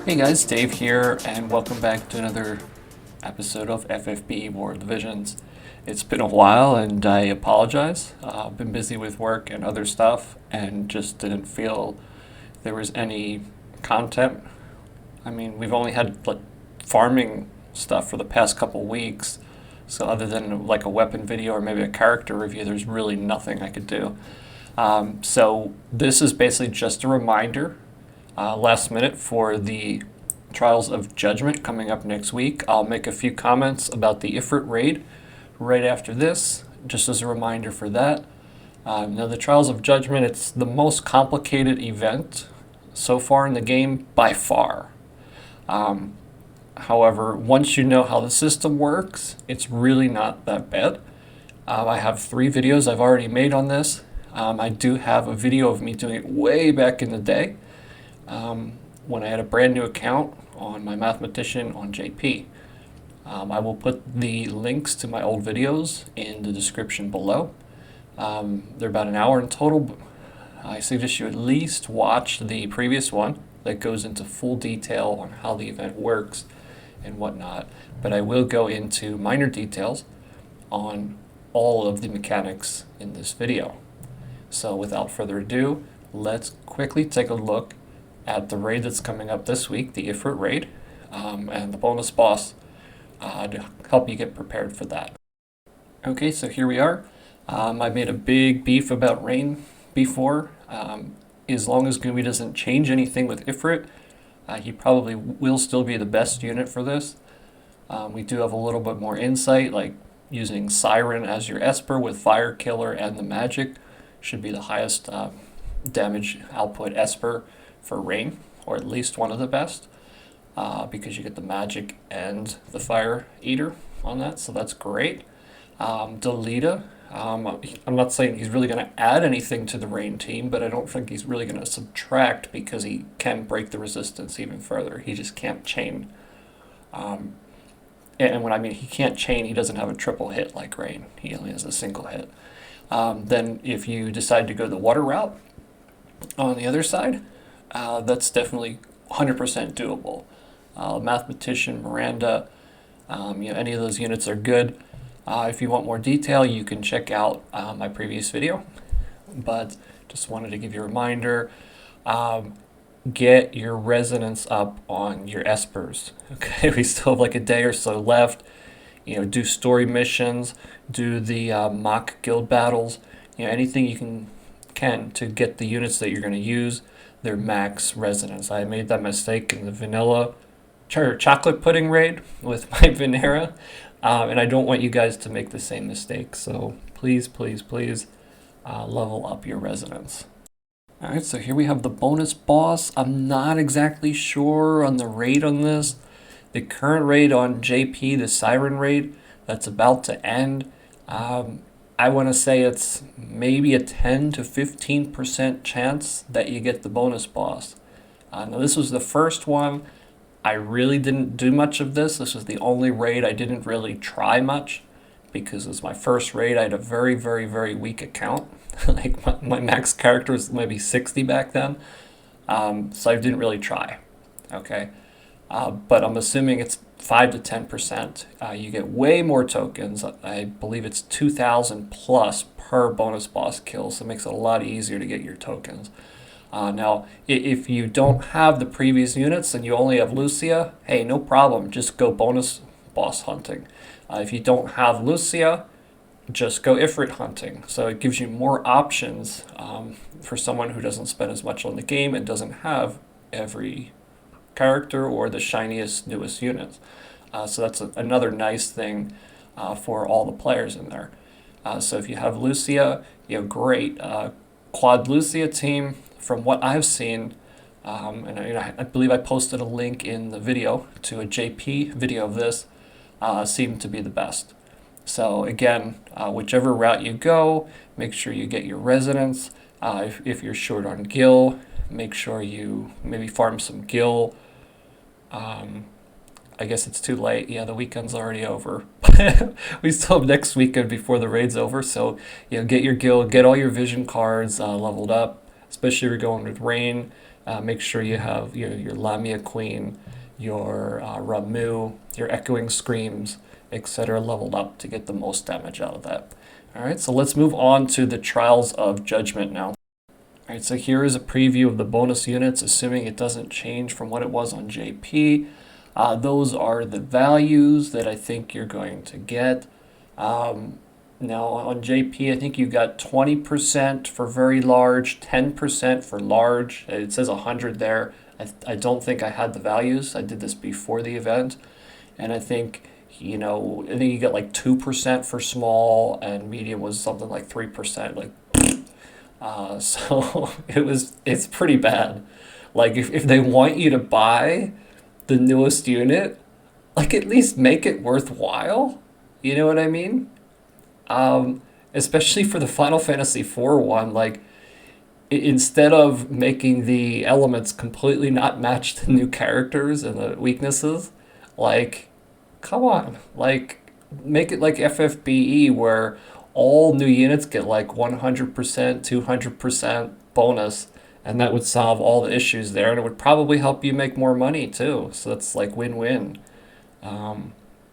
Hey guys, Dave here, and welcome back to another episode of FFBE War Divisions. It's been a while, and I apologize. I've been busy with work and other stuff, and just didn't feel there was any content. I mean, we've only had like farming stuff for the past couple weeks, so other than like a weapon video or maybe a character review, there's really nothing I could do. So this is basically just a reminder. Last minute for the Trials of Judgment coming up next week. I'll make a few comments about the Ifrit raid right after this, just as a reminder for that. Now the Trials of Judgment, it's the most complicated event so far in the game by far. However, once you know how the system works, it's really not that bad. I have 3 videos I've already made on this. I do have a video of me doing it way back in the day. When I had a brand new account on my mathematician on JP. I will put the links to my old videos in the description below. They're about an hour in total, but I suggest you at least watch the previous one that goes into full detail on how the event works and whatnot. But I will go into minor details on all of the mechanics in this video. So without further ado, let's quickly take a look at the raid that's coming up this week, the Ifrit raid, and the bonus boss to help you get prepared for that. Okay, so here we are. I made a big beef about Rain before. As long as Gumi doesn't change anything with Ifrit, he probably will still be the best unit for this. We do have a little bit more insight, like using Siren as your Esper with Fire Killer and the Magic should be the highest damage output Esper for Rain, or at least one of the best, because you get the Magic and the Fire Eater on that, so that's great. Delita, I'm not saying he's really going to add anything to the Rain team, but I don't think he's really going to subtract because he can break the resistance even further. He just can't chain. And when I mean he can't chain, he doesn't have a triple hit like Rain. He only has a single hit. Then if you decide to go the water route on the other side, that's definitely 100% doable. Mathematician, Miranda, any of those units are good. If you want more detail, you can check out my previous video. But just wanted to give you a reminder, get your resonance up on your Espers. Okay, we still have like a day or so left. Do story missions, do the mock guild battles. Anything you can to get the units that you're going to use their max resonance. I made that mistake in the vanilla chocolate pudding raid with my Venera, and I don't want you guys to make the same mistake. So please, please, please level up your resonance. Alright, so here we have the bonus boss. I'm not exactly sure on the raid on this. The current raid on JP, the Siren raid, that's about to end. I want to say it's maybe a 10 to 15% chance that you get the bonus boss. Now this was the first one. I really didn't do much of this. This was the only raid I didn't really try much because it was my first raid. I had a very, very, very weak account. Like my max character was maybe 60 back then. So I didn't really try. Okay. But I'm assuming it's 5 to 10%. You get way more tokens. I believe it's 2,000 plus per bonus boss kill, so it makes it a lot easier to get your tokens. Now, if you don't have the previous units and you only have Lucia, hey, no problem. Just go bonus boss hunting. If you don't have Lucia, just go Ifrit hunting. So it gives you more options for someone who doesn't spend as much on the game and doesn't have every character or the shiniest, newest units. So that's another nice thing for all the players in there. So if you have Lucia, great. Quad Lucia team, from what I've seen, and I believe I posted a link in the video to a JP video of this, seem to be the best. So again, whichever route you go, make sure you get your resonance. If you're short on gil, make sure you maybe farm some gil. I guess it's too late. Yeah, the weekend's already over. We still have next weekend before the raid's over. So, get your guild, get all your vision cards leveled up, especially if you're going with Rain. Make sure you have your Lamia Queen, your Ramu, your Echoing Screams, etc. leveled up to get the most damage out of that. Alright, so let's move on to the Trials of Judgment now. Alright, so here is a preview of the bonus units, assuming it doesn't change from what it was on JP. Those are the values that I think you're going to get. Now on JP, I think you got 20% for very large, 10% for large. It says 100 there. I don't think I had the values. I did this before the event. And I think, I think you get like 2% for small, and medium was something like 3%. Like, so it's pretty bad. Like if they want you to buy the newest unit, like at least make it worthwhile. You know what I mean? Especially for the Final Fantasy IV one, like instead of making the elements completely not match the new characters and the weaknesses, like, come on, like make it like FFBE where all new units get like 100%, 200% bonus, and that would solve all the issues there, and it would probably help you make more money too. So that's like win-win.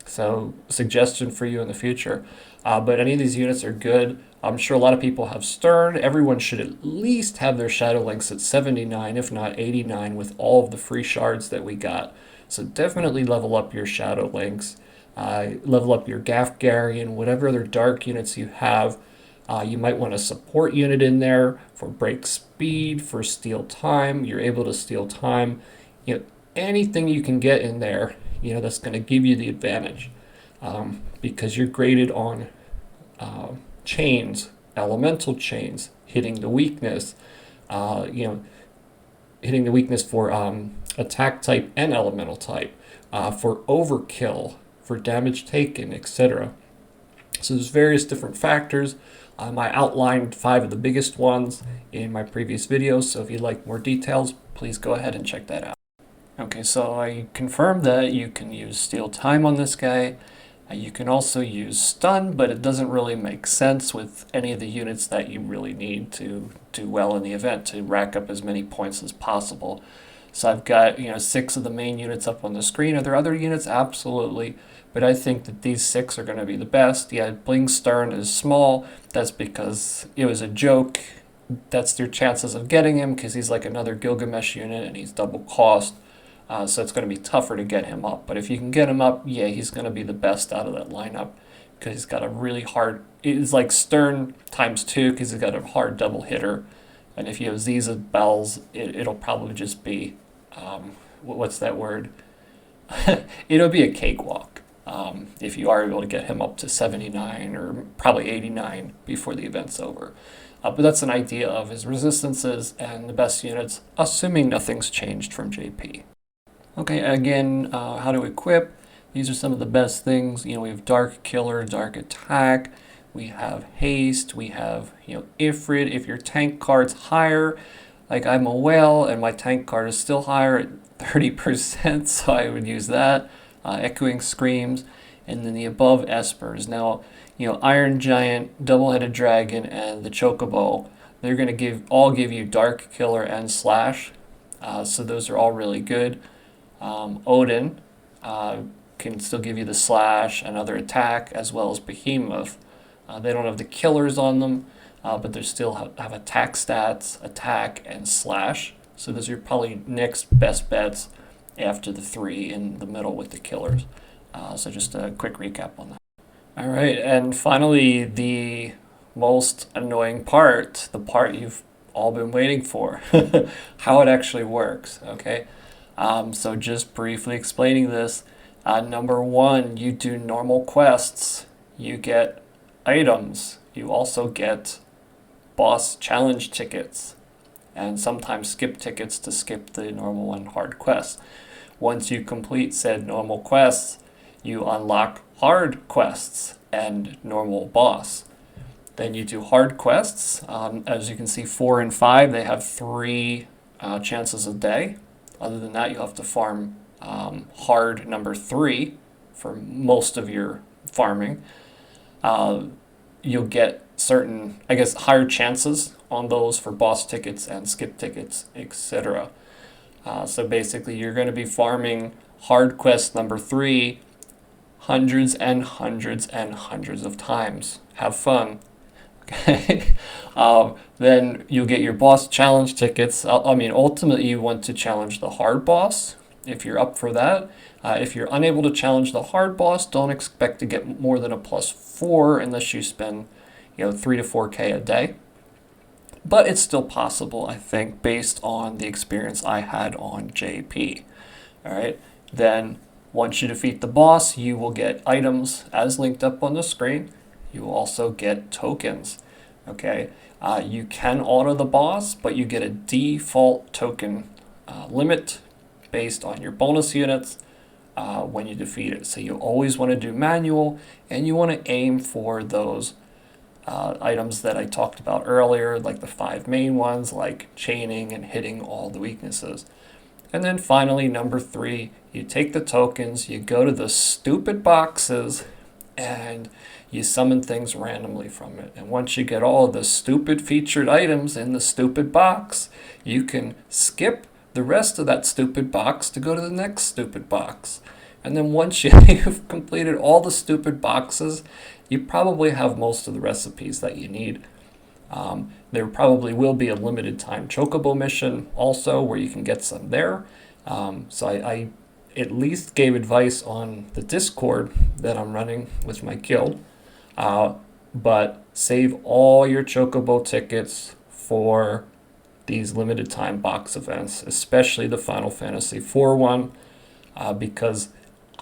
So suggestion for you in the future. But any of these units are good. I'm sure a lot of people have Stern. Everyone should at least have their Shadow Links at 79, if not 89, with all of the free shards that we got. So definitely level up your Shadow Links. Level up your Gafgarian, whatever other dark units you have. You might want a support unit in there for break speed, for steal time. You're able to steal time. Anything you can get in there, that's going to give you the advantage, because you're graded on chains, elemental chains, hitting the weakness, hitting the weakness for attack type and elemental type, for overkill, for damage taken, etc. So there's various different factors. I outlined 5 of the biggest ones in my previous videos, so if you'd like more details, please go ahead and check that out. Okay, so I confirmed that you can use Steal Time on this guy. You can also use Stun, but it doesn't really make sense with any of the units that you really need to do well in the event, to rack up as many points as possible. So I've got 6 of the main units up on the screen. Are there other units? Absolutely. But I think that these 6 are going to be the best. Yeah, Bling Stern is small. That's because it was a joke. That's your chances of getting him, because he's like another Gilgamesh unit and he's double cost. So it's going to be tougher to get him up. But if you can get him up, yeah, he's going to be the best out of that lineup, because he's got a really hard... It's like Stern times 2, because he's got a hard double hitter. And if you have Ziza Bells, it'll probably just be... what's that word? It'll be a cakewalk. If you are able to get him up to 79 or probably 89 before the event's over. But that's an idea of his resistances and the best units, assuming nothing's changed from JP. Okay, again, how to equip. These are some of the best things. We have Dark Killer, Dark Attack. We have Haste. We have, Ifrit. If your tank card's higher, like I'm a whale and my tank card is still higher at 30%, so I would use that. Echoing Screams, and then the above Espers. Now, Iron Giant, Double-Headed Dragon, and the Chocobo, they're going to all give you Dark Killer and Slash, so those are all really good. Odin can still give you the Slash and other attack, as well as Behemoth. They don't have the killers on them, but they still have attack stats, attack, and Slash, so those are probably next best bets after the 3 in the middle with the killers. So just a quick recap on that. All right, and finally, the most annoying part, the part you've all been waiting for, how it actually works, okay? So just briefly explaining this, number 1, you do normal quests, you get items, you also get boss challenge tickets, and sometimes skip tickets to skip the normal and hard quests. Once you complete said normal quests, you unlock hard quests and normal boss. Then you do hard quests. As you can see, 4 and 5, they have 3 chances a day. Other than that, you'll have to farm hard number 3 for most of your farming. You'll get certain, higher chances on those for boss tickets and skip tickets, etc. So basically, you're going to be farming hard quest number 3 hundreds and hundreds and hundreds of times. Have fun. Okay. Then you'll get your boss challenge tickets. I mean, ultimately, you want to challenge the hard boss if you're up for that. If you're unable to challenge the hard boss, don't expect to get more than a +4 unless you spend, 3 to 4K a day. But it's still possible, I think, based on the experience I had on JP. All right. Then once you defeat the boss, you will get items as linked up on the screen. You will also get tokens. Okay. You can auto the boss, but you get a default token limit based on your bonus units when you defeat it. So you always want to do manual, and you want to aim for those items that I talked about earlier, like the 5 main ones, like chaining and hitting all the weaknesses. And then finally, number 3, you take the tokens, you go to the stupid boxes, and you summon things randomly from it. And once you get all of the stupid featured items in the stupid box, you can skip the rest of that stupid box to go to the next stupid box. And then once you've completed all the stupid boxes, you probably have most of the recipes that you need. There probably will be a limited time chocobo mission also where you can get some there. So I at least gave advice on the Discord that I'm running with my guild. But save all your chocobo tickets for these limited time box events, especially the Final Fantasy IV one, because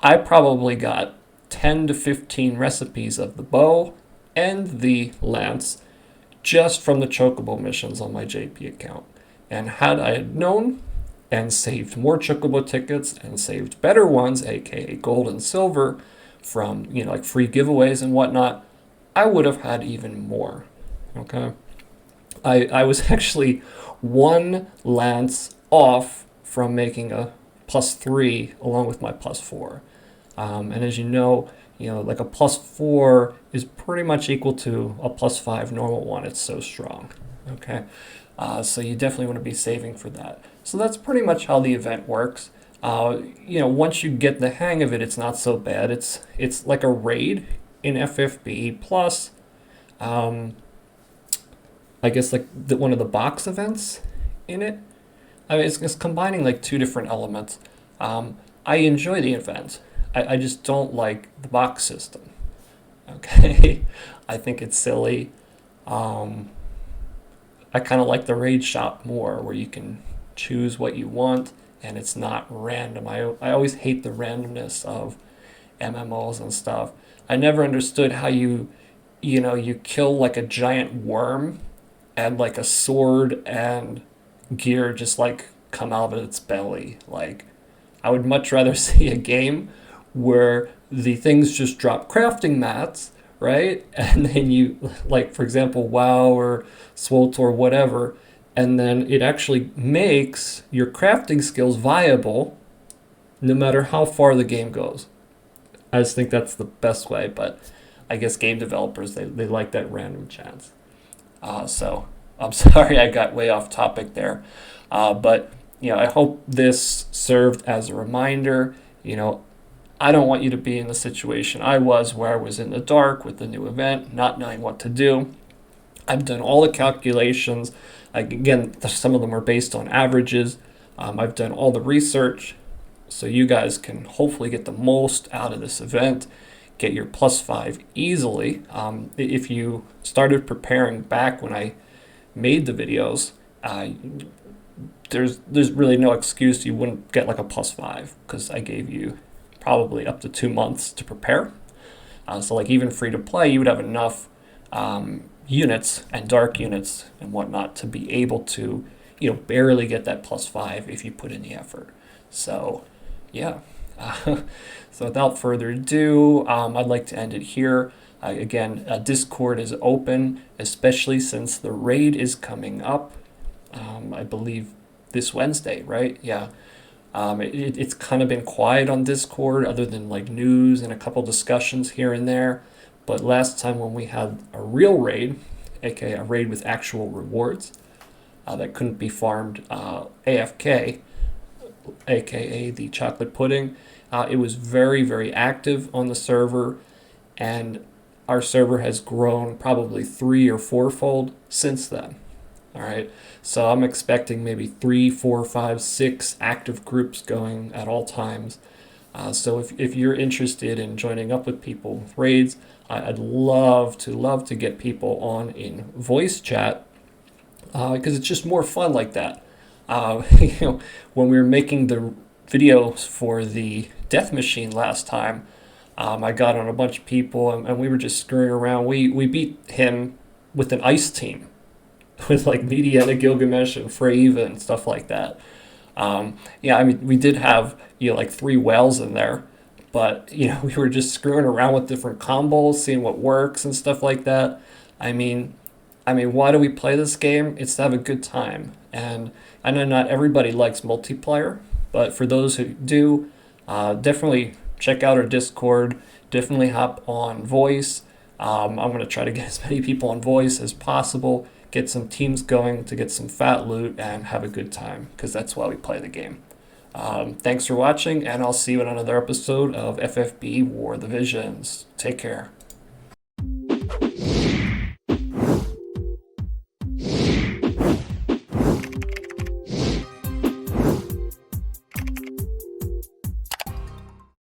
I probably got 10 to 15 recipes of the bow and the lance just from the chocobo missions on my JP account. And had I known and saved more chocobo tickets and saved better ones, aka gold and silver, from like free giveaways and whatnot, I would have had even more. Okay. I was actually one lance off from making a +3 along with my +4. And as you know, like a +4 is pretty much equal to a +5 normal one. It's so strong. Okay. So you definitely want to be saving for that. So that's pretty much how the event works. Once you get the hang of it, it's not so bad. It's like a raid in FFBE plus. I guess like one of the box events in it. I mean, it's combining like 2 different elements. I enjoy the event. I just don't like the box system. Okay, I think it's silly. I kind of like the raid shop more, where you can choose what you want and it's not random. I always hate the randomness of MMOs and stuff. I never understood how you kill like a giant worm and like a sword and gear just like come out of its belly. Like, I would much rather see a game where the things just drop crafting mats, right? And then you, like, for example, WoW or SWOT or whatever, and then it actually makes your crafting skills viable no matter how far the game goes. I just think that's the best way, but I guess game developers, they like that random chance. So I'm sorry I got way off topic there. But I hope this served as a reminder. I don't want you to be in the situation I was, where I was in the dark with the new event, not knowing what to do. I've done all the calculations. Again, some of them are based on averages. I've done all the research, so you guys can hopefully get the most out of this event, get your +5 easily. If you started preparing back when I made the videos, there's really no excuse you wouldn't get like a +5, because I gave you probably up to 2 months to prepare. So like even free to play, you would have enough units and dark units and whatnot to be able to barely get that +5 if you put in the effort. So yeah. So without further ado, I'd like to end it here. Again, Discord is open, especially since the raid is coming up. I believe this Wednesday, right? Yeah. It's kind of been quiet on Discord, other than like news and a couple discussions here and there. But last time when we had a real raid, aka a raid with actual rewards that couldn't be farmed AFK, aka the chocolate pudding. It was very, very active on the server, and our server has grown probably 3 or 4-fold since then. All right, so I'm expecting maybe 3, 4, 5, 6 active groups going at all times. So if you're interested in joining up with people with raids, I'd love to get people on in voice chat, because it's just more fun like that. When we were making the videos for the death machine last time, I got on a bunch of people, and we were just screwing around. We beat him with an ice team, with like Mediana, Gilgamesh, and Freyva and stuff like that. Yeah, I mean, we did have like 3 whales in there, but we were just screwing around with different combos, seeing what works and stuff like that. I mean, why do we play this game? It's to have a good time. And I know not everybody likes multiplayer, but for those who do, definitely check out our Discord. Definitely hop on voice. I'm going to try to get as many people on voice as possible, get some teams going to get some fat loot and have a good time, because that's why we play the game. Thanks for watching, and I'll see you in another episode of FFBE War of the Visions. Take care.